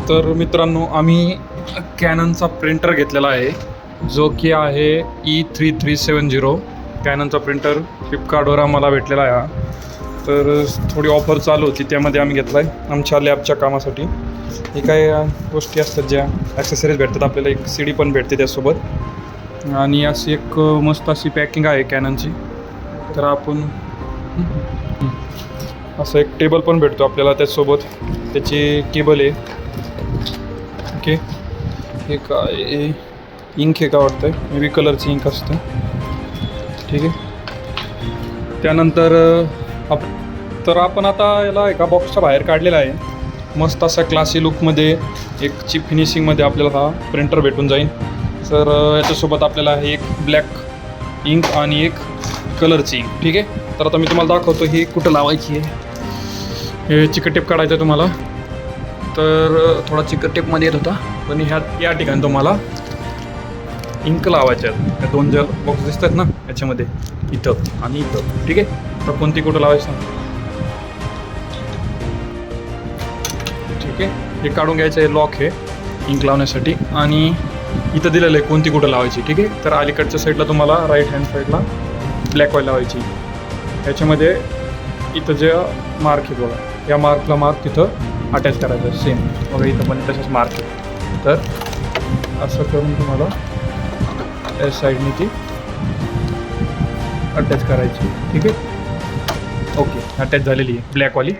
तर मित्रांनो, आम्ही कॅननचा प्रिंटर घेतलेला आहे, जो की आहे E3370. कॅननचा प्रिंटर फ्लिपकार्टवर आम्हाला भेटलेला आहे हा. तर थोडी ऑफर चालू होती, त्यामध्ये आम्ही घेतला आहे आमच्या लॅबच्या कामासाठी. हे काही गोष्टी असतात ज्या ॲक्सेसरीज भेटतात आपल्याला, एक CD पण भेटते त्यासोबत, आणि अशी एक मस्त अशी पॅकिंग आहे कॅननची. तर आपण असं एक टेबल पण भेटतो आपल्याला त्याचसोबत, त्याची केबल आहे. ओके, हे काय इंक आहे का वाटतं, मे बी कलरची इंक असतं. ठीक आहे. त्यानंतर तर आपण आता याला एका बॉक्सच्या बाहेर काढलेला आहे. मस्त असा क्लासी लुकमध्ये, एक चीप फिनिशिंगमध्ये आपल्याला हा प्रिंटर भेटून जाईल. तर याच्यासोबत आपल्याला एक ब्लॅक इंक आणि एक कलरची इंक. ठीक आहे. तर आता मी तुम्हाला दाखवतो ही कुठं लावायची आहे. हे चिकट टेप काढायचं आहे तुम्हाला. तर थोडा चिकट टेपमध्ये येत होता, पण या ठिकाणी तुम्हाला इंक लावायच्या आहेत. त्या दोन ज्या बॉक्स दिसतात ना, याच्यामध्ये इथं आणि इथं. ठीक आहे. तर कोणती कुठं लावायचं सांग. ठीक आहे. हे काढून घ्यायचं आहे, लॉक हे इंक लावण्यासाठी, आणि इथं दिलेलं आहे कोणती कुठं लावायची. ठीक आहे. तर अलीकडच्या साईडला तुम्हाला राईट हँड साईडला ब्लॅक वाईल लावायची. याच्यामध्ये इथं जे मार्क आहे बघा, या मार्कला मार्क तिथं अटॅच करायचं आहे सेम बघा, इथं पण तसंच मार्क आहे. तर असं करून तुम्हाला या साईडने ती अटॅच करायची. ठीक आहे. ओके, अटॅच झालेली आहे ब्लॅकवाली.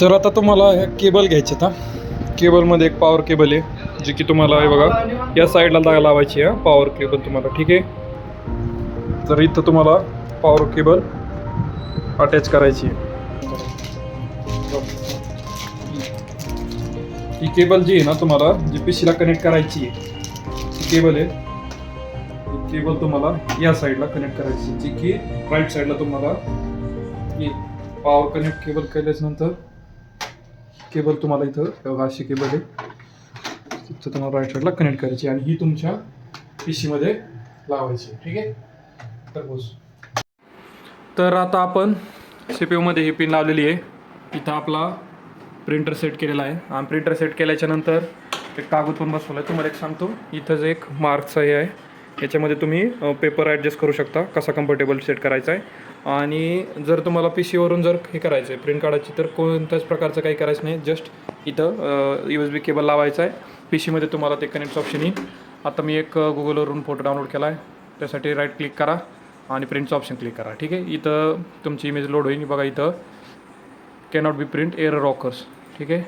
तर आता तुम्हाला ह्या केबल घ्यायच्या. आता केबलमध्ये एक पॉवर केबल आहे, जी की तुम्हाला हे बघा या साईडला लावायची आहे पॉवर केबल तुम्हाला. ठीक आहे. तर इथं तुम्हाला पॉवर केबल अटॅच करायची आहे. ही केबल जी आहे ना, तुम्हाला जी PCला कनेक्ट करायची आहे ती केबल आहे. ही केबल तुम्हाला या साईडला कनेक्ट करायची, जी की राईट साईडला तुम्हाला पॉवर कनेक्ट केबल केल्याच नंतर केबल तुम्हाला इथं अशी केबल आहे, तिथं तुम्हाला राईट साईडला कनेक्ट करायची आणि ही तुमच्या PCमध्ये लावायची. ठीक आहे. तर आता आपण CPU मध्ये ही पिन लावलेली आहे. इथं आपला प्रिंटर सेट केलेला आहे, आणि प्रिंटर सेट केल्याच्या नंतर एक कागद पण बसवला आहे. तुम्हाला एक सांगतो, इथं जे एक मार्कचं हे आहे, याच्यामध्ये तुम्ही पेपर ॲडजस्ट करू शकता कसा कम्फर्टेबल सेट करायचा आहे. आणि जर तुम्हाला PCवरून जर हे करायचं आहे प्रिंट काढायची, तर कोणत्याच प्रकारचं काही करायचं नाही. जस्ट इथं USB केबल लावायचा आहे. PCमध्ये तुम्हाला ते कनेक्टचं ऑप्शन येईल. आता मी एक गुगलवरून फोटो डाउनलोड केला आहे, त्यासाठी राईट क्लिक करा आणि प्रिंटचं ऑप्शन क्लिक करा. ठीक आहे. इथं तुमची इमेज लोड होईल बघा, इथं cannot be print error rockers. ठीक आहे.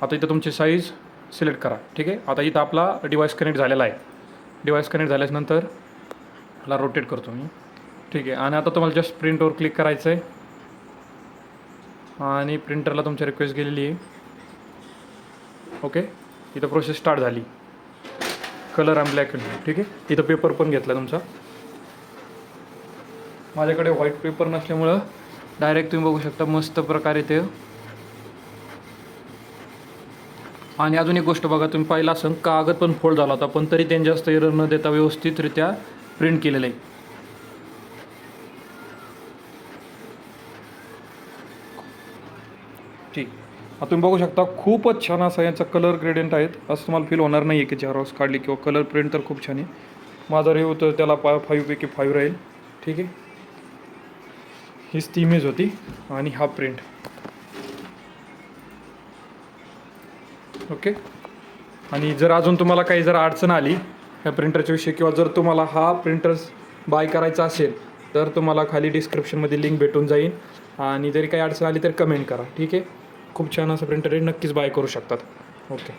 आता इथं तुमची साईज सिलेक्ट करा. ठीक आहे. आता इथं आपला डिव्हाइस कनेक्ट झालेला आहे. डिव्हाइस कनेक्ट झाल्यानंतर मला रोटेट करतो मी. ठीक आहे. आणि आता तुम्हाला जस्ट प्रिंटवर क्लिक करायचं आहे, आणि प्रिंटरला तुमची रिक्वेस्ट गेलेली आहे. ओके. इथं प्रोसेस स्टार्ट झाली. कलर आणि ब्लॅक अँड व्हाईट. ठीक आहे. इथं पेपर पण घेतला तुमचा. माझ्याकडे व्हाईट पेपर नसल्यामुळं डायरेक्ट तुम्ही बघू शकता मस्त प्रकारे ते. आणि अजून एक गोष्ट बघा, तुम्ही पाहिलं असं कागद पण फोल्ड झाला होता, पण तरी त्यांनी जास्त एरर न देता व्यवस्थितरित्या प्रिंट केलेलं आहे. ठीक. आता तुम्ही बघू शकता खूपच छान असा यांचा कलर ग्रेडियंट आहेत. असं तुम्हाला फील होणार नाही आहे की झेरॉक्स काढली किंवा कलर प्रिंट तर खूप छान आहे. माझा रिव्ह्यू तर त्याला 5 पैकी 5 राहील. ठीक आहे. हीच ती इमेज होती आणि हा प्रिंट. ओके. आणि जर अजून तुम्हाला काही जर अडचण आली ह्या प्रिंटरच्या विषयी, किंवा जर तुम्हाला हा प्रिंटर्स बाय करायचा असेल, तर तुम्हाला खाली डिस्क्रिप्शनमध्ये लिंक भेटून जाईल. आणि जरी काही अडचण आली तर कमेंट करा. ठीक आहे. खूप छान असं प्रिंटर आहे, नक्कीच बाय करू शकतात. ओके.